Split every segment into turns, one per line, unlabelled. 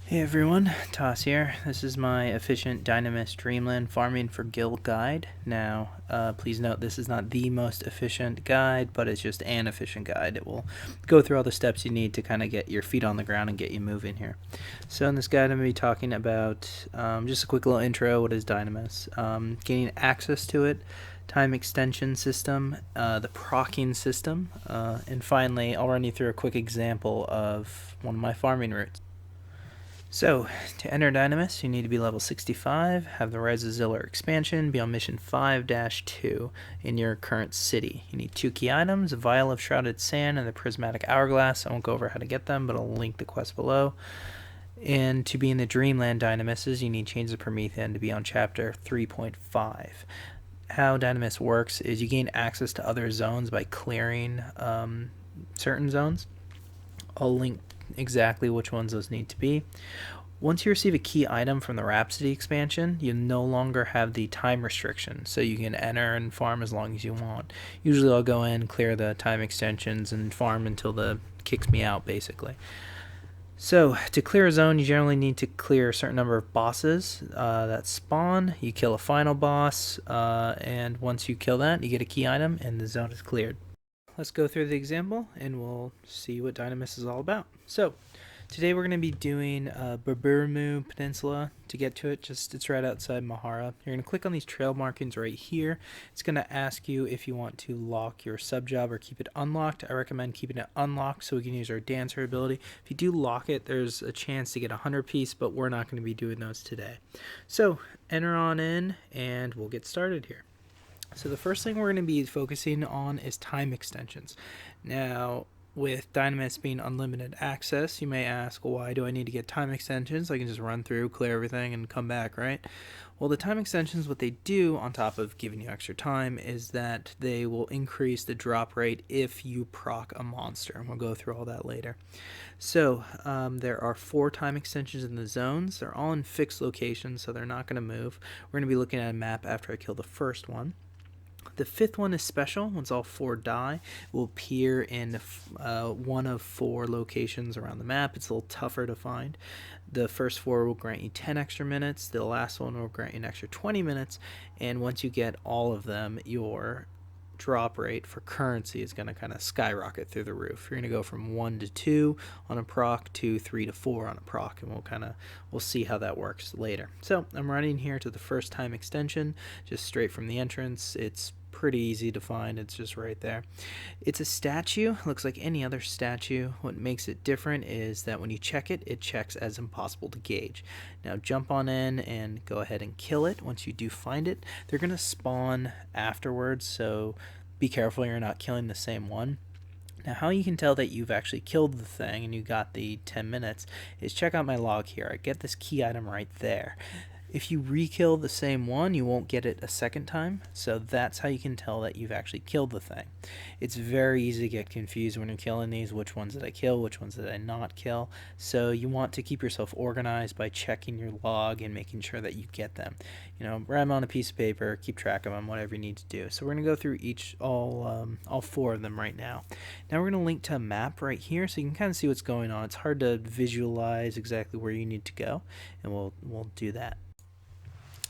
Hey everyone, Toss here. This is my efficient Dynamis Dreamland Farming for Guild guide. Now, please note this is not the most efficient guide, but it's just an efficient guide. It will go through all the steps you need to kind of get your feet on the ground and get you moving here. So in this guide, I'm going to be talking about just a quick little intro. What is Dynamis? Gaining access to it, time extension system, the procking system, and finally, I'll run you through a quick example of one of my farming routes. So, to enter Dynamis, you need to be level 65, have the Rise of Ziller expansion, be on mission 5-2 in your current city. You need 2 key items, a vial of shrouded sand and the prismatic hourglass. I won't go over how to get them, but I'll link the quest below. And to be in the Dreamland Dynamises, you need Chains of Promethean to be on chapter 3.5. How Dynamis works is you gain access to other zones by clearing certain zones. I'll link exactly which ones those need to be. Once you receive a key item from the Rhapsody expansion, you no longer have the time restriction, so you can enter and farm as long as you want. Usually I'll go in, clear the time extensions, and farm until the kicks me out, basically. So, to clear a zone, you generally need to clear a certain number of bosses that spawn. You kill a final boss, and once you kill that, you get a key item, and the zone is cleared. Let's go through the example and we'll see what Dynamis is all about. So, today we're going to be doing Buburimu Peninsula. To get to it, it's right outside Mahara. You're going to click on these trail markings right here. It's going to ask you if you want to lock your sub job or keep it unlocked. I recommend keeping it unlocked so we can use our dancer ability. If you do lock it, there's a chance to get a 100 piece, but we're not going to be doing those today. So, enter on in and we'll get started here. So the first thing we're going to be focusing on is time extensions. Now, with Dynamis being unlimited access, you may ask, well, why do I need to get time extensions? I can just run through, clear everything, and come back, right? Well, the time extensions, what they do on top of giving you extra time is that they will increase the drop rate if you proc a monster, and we'll go through all that later. So there are 4 time extensions in the zones. They're all in fixed locations, so they're not going to move. We're going to be looking at a map after I kill the first one. The 5th one is special. Once all 4 die, it will appear in one of 4 locations around the map. It's a little tougher to find. The first 4 will grant you 10 extra minutes. The last one will grant you an extra 20 minutes. And once you get all of them, your drop rate for currency is going to kind of skyrocket through the roof. You're going to go from 1 to 2 on a proc to 3 to 4 on a proc, and we'll see how that works later. So I'm running here to the first time extension, just straight from the entrance. It's pretty easy to find. It's just right there. It's a statue. Looks like any other statue. What makes it different is that when you check it, it checks as impossible to gauge. Now jump on in and go ahead and kill it. Once you do find it, they're going to spawn afterwards, so be careful you're not killing the same one. Now, how you can tell that you've actually killed the thing and you got the 10 minutes is check out my log here. I get this key item right there. If you re-kill the same one, you won't get it a second time, so that's how you can tell that you've actually killed the thing. It's very easy to get confused when you're killing these, which ones did I kill, which ones did I not kill, so you want to keep yourself organized by checking your log and making sure that you get them. Write them on a piece of paper, keep track of them, whatever you need to do. So we're going to go through all 4 of them right now. Now we're going to link to a map right here so you can kind of see what's going on. It's hard to visualize exactly where you need to go, and we'll do that.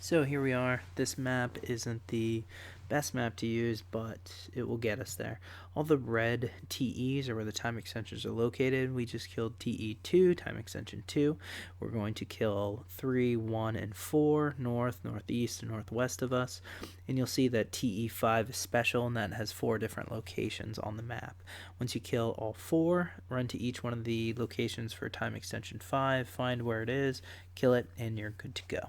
So here we are. This map isn't the best map to use, but it will get us there. All the red TEs are where the time extensions are located. We just killed TE2, time extension 2. We're going to kill 3, 1, and 4, north, northeast, and northwest of us. And you'll see that TE5 is special, and that has 4 different locations on the map. Once you kill all 4, run to each one of the locations for time extension 5, find where it is, kill it, and you're good to go.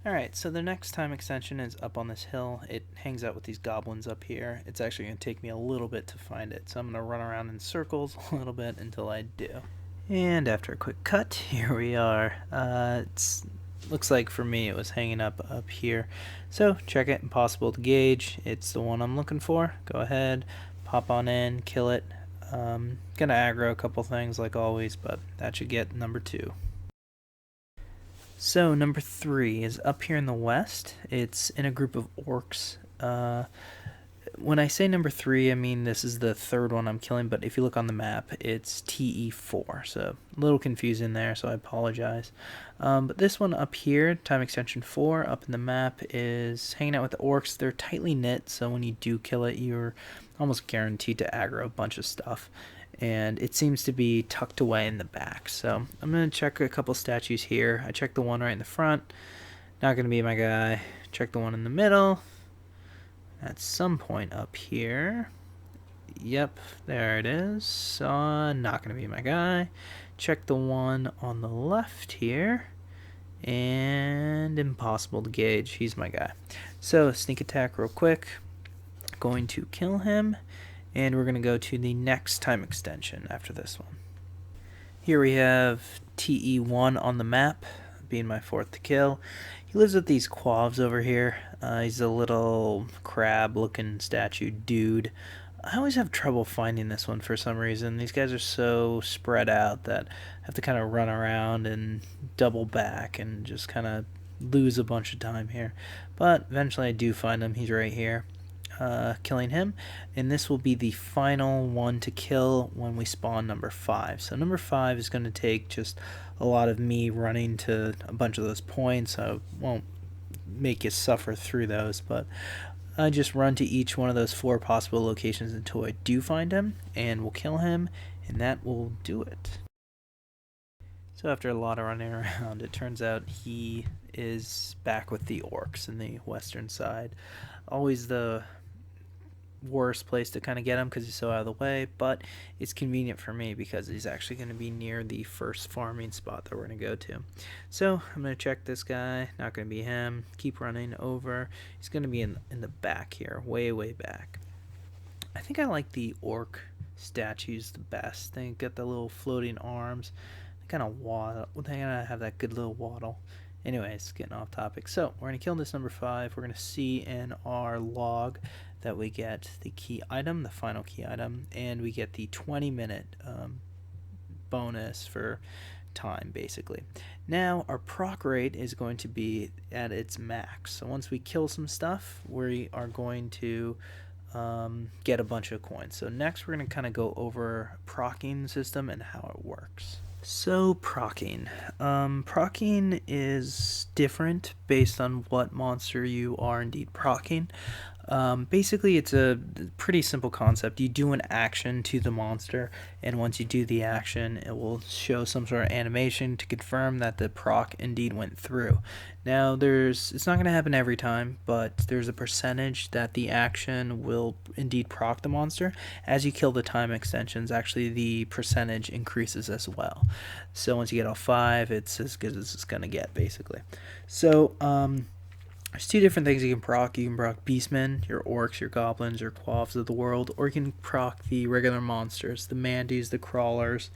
Alright, so the next time extension is up on this hill. It hangs out with these goblins up here. It's actually going to take me a little bit to find it, so I'm going to run around in circles a little bit until I do. And after a quick cut, here we are. Looks like for me it was hanging up here. So check it, impossible to gauge. It's the one I'm looking for. Go ahead, pop on in, kill it. Gonna aggro a couple things like always, but that should get number 2. So number 3 is up here in the west. It's in a group of orcs. when I say number 3, I mean this is the third one I'm killing, but if you look on the map, it's TE4, so a little confusing there, so I apologize. But this one up here, time extension 4, up in the map, is hanging out with the orcs. They're tightly knit, so when you do kill it, you're almost guaranteed to aggro a bunch of stuff. And it seems to be tucked away in the back. So I'm going to check a couple statues here. I checked the one right in the front. Not going to be my guy. Check the one in the middle. At some point up here. Yep, there it is. Not going to be my guy. Check the one on the left here. And impossible to gauge. He's my guy. So sneak attack real quick. Going to kill him. And we're going to go to the next time extension after this one. Here we have TE1 on the map, being my 4th to kill. He lives with these quavs over here. He's a little crab-looking statue dude. I always have trouble finding this one for some reason. These guys are so spread out that I have to kind of run around and double back and just kind of lose a bunch of time here. But eventually I do find him. He's right here. Killing him, and this will be the final one to kill when we spawn number 5. So number 5 is going to take just a lot of me running to a bunch of those points. I won't make you suffer through those, but I just run to each one of those 4 possible locations until I do find him, and we'll kill him, and that will do it. So after a lot of running around, it turns out he is back with the orcs in the western side. Always the worst place to kind of get him because he's so out of the way, but it's convenient for me because he's actually going to be near the first farming spot that we're going to go to. So I'm going to check this guy. Not going to be him. Keep running over. He's going to be in the back here, way back. I think I like the orc statues the best. They got the little floating arms. They kind of waddle. They kind of have that good little waddle. Anyways, getting off topic. So we're going to kill this number 5. We're going to see in our log that we get the key item, the final key item, and we get the 20-minute bonus for time, basically. Now, our proc rate is going to be at its max. So once we kill some stuff, we are going to get a bunch of coins. So next, we're going to kind of go over procking system and how it works. So procking. Procking is different based on what monster you are indeed procking. Basically, it's a pretty simple concept. You do an action to the monster, and once you do the action, it will show some sort of animation to confirm that the proc indeed went through. Now, it's not going to happen every time, but there's a percentage that the action will indeed proc the monster. As you kill the time extensions, actually the percentage increases as well. So once you get all 5, it's as good as it's going to get, basically. So, there's 2 different things you can proc. You can proc beastmen, your orcs, your goblins, your quavs of the world, or you can proc the regular monsters, the mandies, the crawlers,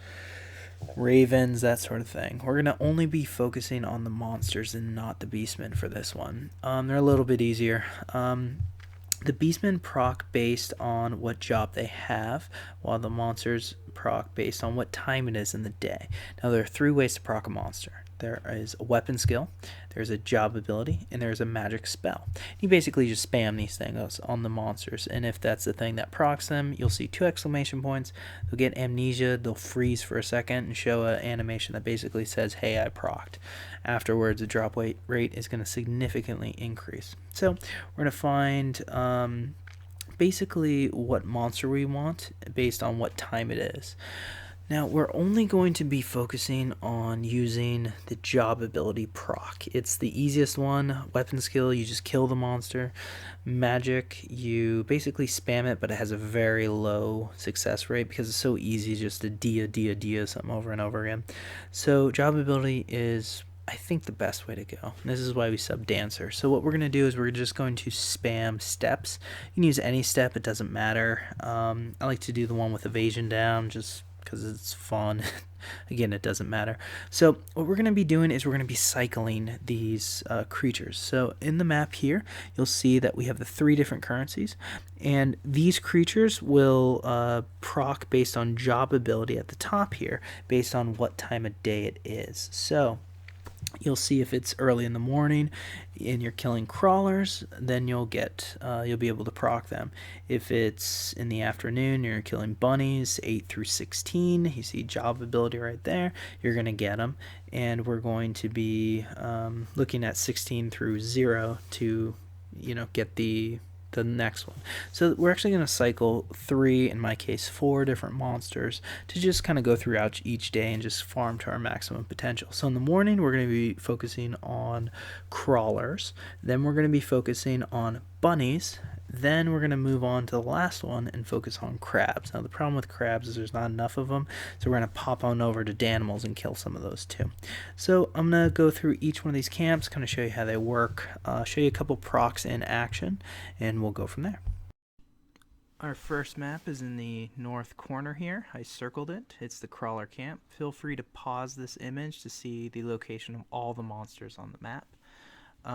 ravens, that sort of thing. We're going to only be focusing on the monsters and not the beastmen for this one. They're a little bit easier. The beastmen proc based on what job they have, while the monsters proc based on what time it is in the day. Now, there are 3 ways to proc a monster. There is a weapon skill, there's a job ability, and there's a magic spell. You basically just spam these things on the monsters, and if that's the thing that procs them, you'll see 2 exclamation points. They'll get amnesia, they'll freeze for a second and show an animation that basically says, hey, I procced. Afterwards, the drop rate is going to significantly increase. So we're going to find basically what monster we want based on what time it is. Now, we're only going to be focusing on using the job ability proc. It's the easiest one. Weapon skill, you just kill the monster. Magic, you basically spam it, but it has a very low success rate because it's so easy just to dia something over and over again. So job ability is, I think, the best way to go. And this is why we sub dancer. So what we're going to do is we're just going to spam steps. You can use any step, it doesn't matter. I like to do the one with evasion down just because it's fun. Again, it doesn't matter. So what we're going to be doing is we're going to be cycling these creatures. So in the map here, you'll see that we have the 3 different currencies, and these creatures will proc based on job ability at the top here, based on what time of day it is. So You'll see if it's early in the morning and you're killing crawlers, then you'll be able to proc them. If it's in the afternoon, you're killing bunnies 8 through 16. You see job ability right there. You're going to get them, and we're going to be looking at 16 through 0 to get the next one. So we're actually going to cycle 3, in my case 4 different monsters to just kind of go throughout each day and just farm to our maximum potential. So in the morning we're going to be focusing on crawlers, then we're going to be focusing on bunnies, then we're going to move on to the last one and focus on crabs. Now the problem with crabs is there's not enough of them, so we're going to pop on over to Danimals and kill some of those too. So I'm going to go through each one of these camps, kind of show you how they work, show you a couple procs in action, and we'll go from there. Our first map is in the north corner here. I circled it. It's the crawler camp. Feel free to pause this image to see the location of all the monsters on the map.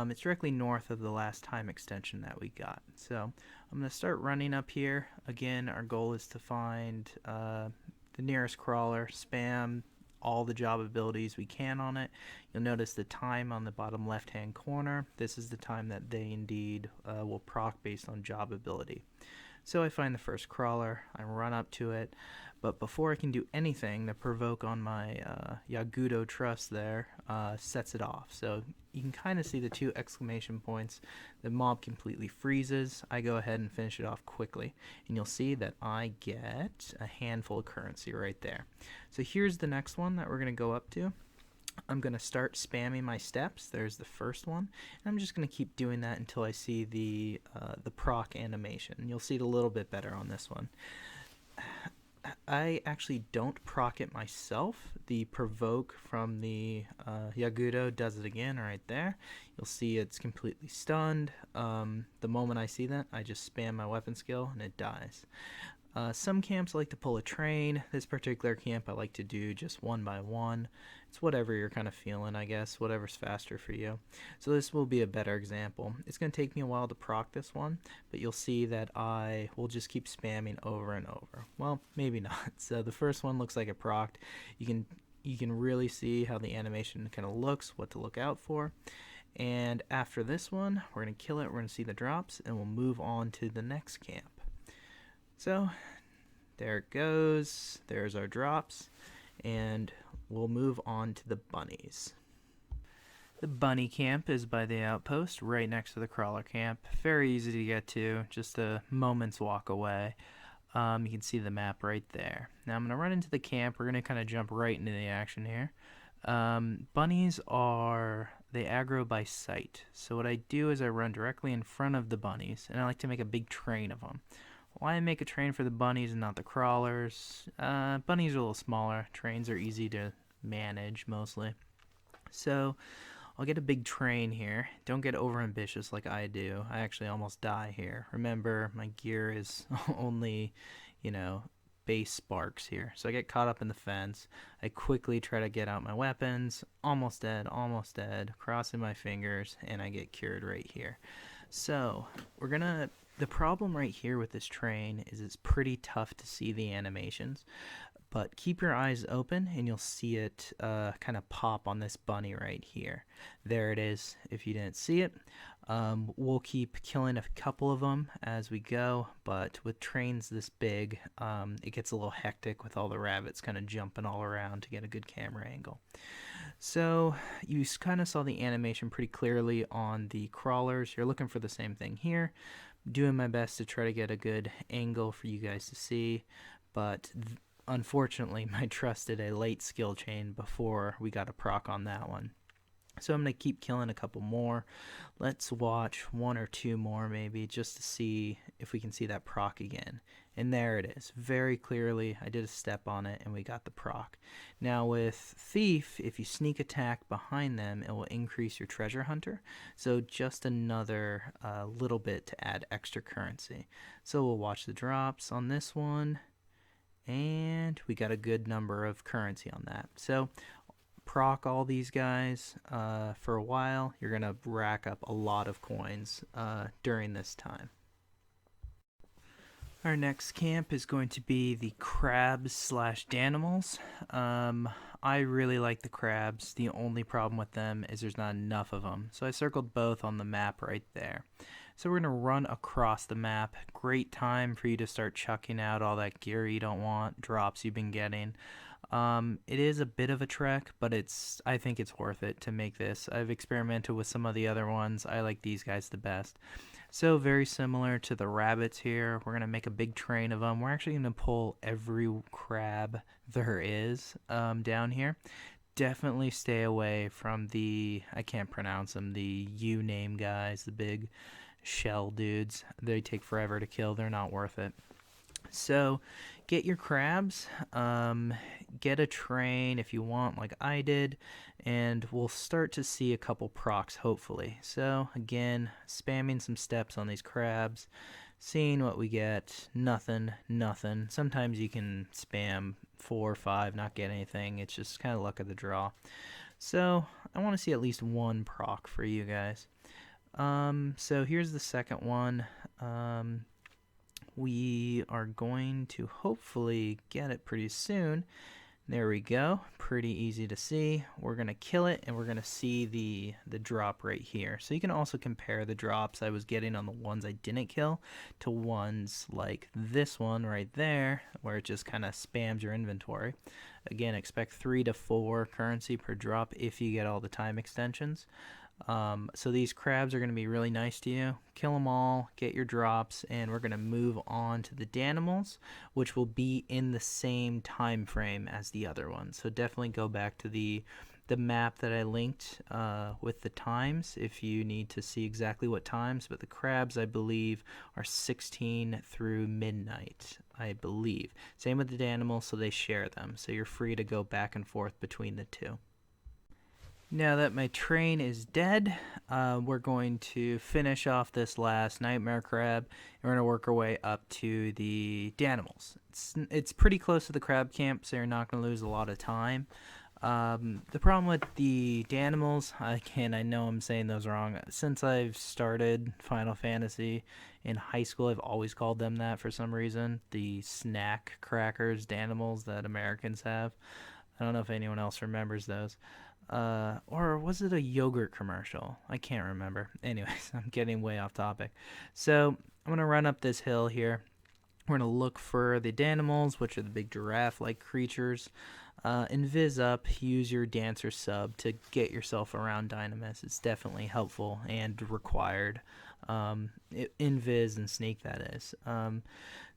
It's directly north of the last time extension that we got. So I'm going to start running up here. Again, our goal is to find the nearest crawler, spam all the job abilities we can on it. You'll notice the time on the bottom left hand corner. This is the time that they indeed will proc based on job ability. So I find the first crawler, I run up to it, but before I can do anything, the provoke on my Yagudo Trust there sets it off. So you can kind of see the 2 exclamation points. The mob completely freezes. I go ahead and finish it off quickly, and you'll see that I get a handful of currency right there. So here's the next one that we're going to go up to. I'm going to start spamming my steps. There's the first one, and I'm just going to keep doing that until I see the proc animation. You'll see it a little bit better on this one. I actually don't proc it myself. The provoke from the Yagudo does it again right there. You'll see it's completely stunned. The moment I see that, I just spam my weapon skill and it dies. Some camps like to pull a train. This particular camp I like to do just one by one. It's whatever you're kind of feeling, I guess, whatever's faster for you. So this will be a better example. It's going to take me a while to proc this one, but you'll see that I will just keep spamming over and over. Well, maybe not. So the first one looks like it procced. You can really see how the animation kind of looks, what to look out for. And after this one, we're going to kill it, we're going to see the drops, and we'll move on to the next camp. So there it goes, there's our drops, and we'll move on to the bunnies. The bunny camp is by the outpost right next to the crawler camp. Very easy to get to, just a moment's walk away. You can see the map right there. Now I'm going to run into the camp. We're going to kind of jump right into the action here. Bunnies they aggro by sight. So what I do is I run directly in front of the bunnies, and I like to make a big train of them. Why make a train for the bunnies and not the crawlers? Bunnies are a little smaller. Trains are easy to manage mostly. So I'll get a big train here. Don't get over ambitious like I do. I actually almost die here. Remember, my gear is only, base sparks here. So I get caught up in the fence. I quickly try to get out my weapons. Almost dead, crossing my fingers, and I get cured right here. So the problem right here with this train is it's pretty tough to see the animations, but keep your eyes open and you'll see it kind of pop on this bunny right here. There it is if you didn't see it. We'll keep killing a couple of them as we go, but with trains this big, it gets a little hectic with all the rabbits kind of jumping all around to get a good camera angle. So you kind of saw the animation pretty clearly on the crawlers. You're looking for the same thing here. Doing my best to try to get a good angle for you guys to see, but unfortunately my trust did a late skill chain before we got a proc on that one. So I'm going to keep killing a couple more. Let's watch 1 or 2 more maybe just to see if we can see that proc again. And there it is. Very clearly, I did a step on it and we got the proc. Now with Thief, if you sneak attack behind them, it will increase your treasure hunter. So just another little bit to add extra currency. So we'll watch the drops on this one. And we got a good number of currency on that. So proc all these guys for a while. You're going to rack up a lot of coins during this time. Our next camp is going to be the crabs / Danimals. I really like the crabs. The only problem with them is there's not enough of them. So I circled both on the map right there. So we're going to run across the map. Great time for you to start chucking out all that gear you don't want, drops you've been getting. It is a bit of a trek, but I think it's worth it to make this. I've experimented with some of the other ones. I like these guys the best. So very similar to the rabbits here. We're going to make a big train of them. We're actually going to pull every crab there is down here. Definitely stay away from I can't pronounce them, the U-name guys, the big shell dudes. They take forever to kill. They're not worth it. So get your crabs, get a train if you want like I did, and we'll start to see a couple procs hopefully. So again, spamming some steps on these crabs, seeing what we get. Nothing. Sometimes you can spam 4 or 5, not get anything. It's just kind of luck of the draw. So I want to see at least one proc for you guys. So here's the second one. We are going to hopefully get it pretty soon. There we go. Pretty easy to see. We're going to kill it, and we're going to see the drop right here. So you can also compare the drops I was getting on the ones I didn't kill to ones like this one right there, where it just kind of spams your inventory. Again, expect 3 to 4 currency per drop if you get all the time extensions. So these crabs are going to be really nice to you. Kill them all, get your drops, and we're going to move on to the Danimals, which will be in the same time frame as the other ones. So definitely go back to the map that I linked with the times if you need to see exactly what times. But the crabs, I believe, are 16 through midnight, I believe. Same with the Danimals, so they share them. So you're free to go back and forth between the two. Now that my train is dead, we're going to finish off this last nightmare crab, and we're going to work our way up to the Danimals. It's pretty close to the crab camp, so you're not going to lose a lot of time. The problem with the Danimals, again, I know I'm saying those wrong. Since I've started Final Fantasy in high school, I've always called them that for some reason. The snack crackers, Danimals that Americans have. I don't know if anyone else remembers those. Or was it a yogurt commercial? I can't remember. Anyways, I'm getting way off topic. So I'm going to run up this hill here. We're going to look for the Danimals, which are the big giraffe-like creatures. Invis up, use your dancer sub to get yourself around Dynamis. It's definitely helpful and required. Invis and sneak, that is.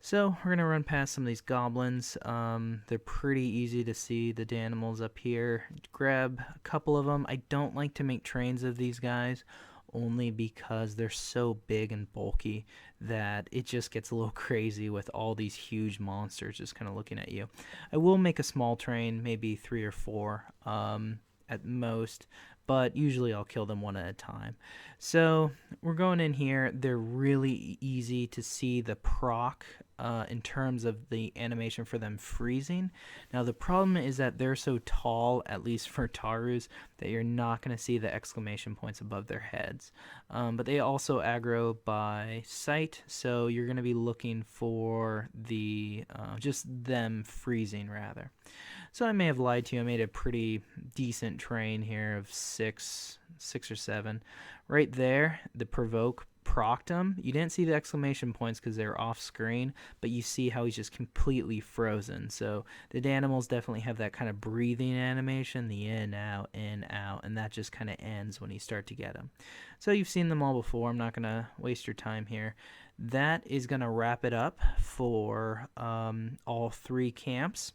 So we're going to run past some of these goblins. They're pretty easy to see, the Danimals up here. Grab a couple of them. I don't like to make trains of these guys, only because they're so big and bulky that it just gets a little crazy with all these huge monsters just kind of looking at you. I will make a small train, maybe 3 or 4 at most, but usually I'll kill them one at a time. So we're going in here. They're really easy to see the proc in terms of the animation for them freezing. Now the problem is that they're so tall, at least for Tarus, that you're not going to see the exclamation points above their heads. But they also aggro by sight, so you're going to be looking for the just them freezing rather. So I may have lied to you. I made a pretty decent train here of 6 or 7. Right there, the provoke procced him. You didn't see the exclamation points because they were off screen, but you see how he's just completely frozen. So the Danimals definitely have that kind of breathing animation, the in, out, and that just kind of ends when you start to get them. So you've seen them all before. I'm not going to waste your time here. That is going to wrap it up for all 3 camps.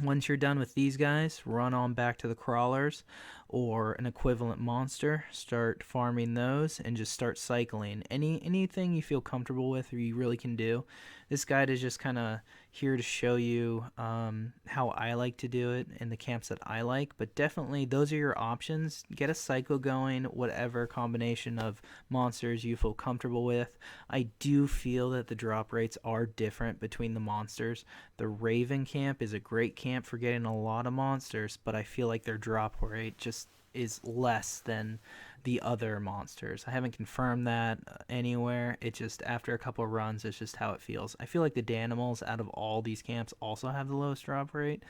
Once you're done with these guys, run on back to the crawlers or an equivalent monster. Start farming those and just start cycling. Anything you feel comfortable with or you really can do. This guide is just kind of here to show you how I like to do it in the camps that I like. But definitely those are your options. Get a cycle going, whatever combination of monsters you feel comfortable with. I do feel that the drop rates are different between the monsters. The Raven camp is a great camp for getting a lot of monsters, but I feel like their drop rate just is less than the other monsters. I haven't confirmed that anywhere. It just, after a couple of runs, it's just how it feels. I feel like the Danimals out of all these camps also have the lowest drop rate,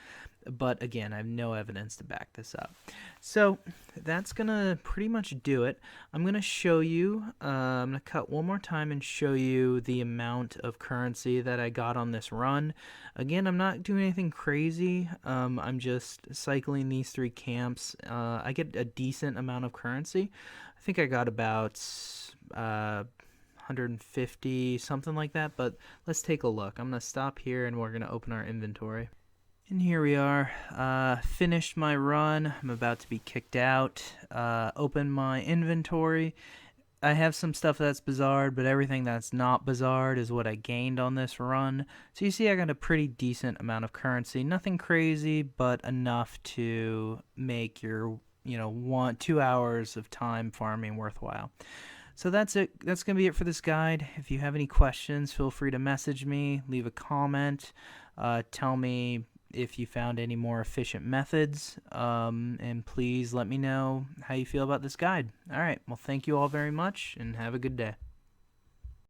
but again, I have no evidence to back this up. So that's gonna pretty much do it. I'm gonna show you, I'm gonna cut one more time and show you the amount of currency that I got on this run. Again, I'm not doing anything crazy. I'm just cycling these 3 camps. I get a decent amount of currency. I think I got about 150, something like that, but let's take a look. I'm gonna stop here and we're gonna open our inventory. And here we are, finished my run. I'm about to be kicked out. Open my inventory. I have some stuff that's bizarre, but everything that's not bizarre is what I gained on this run. So you see I got a pretty decent amount of currency. Nothing crazy, but enough to make your, 2 hours of time farming worthwhile. So that's it. That's going to be it for this guide. If you have any questions, feel free to message me, leave a comment, tell me if you found any more efficient methods, and please let me know how you feel about this guide. All right, well, thank you all very much, and have a good day.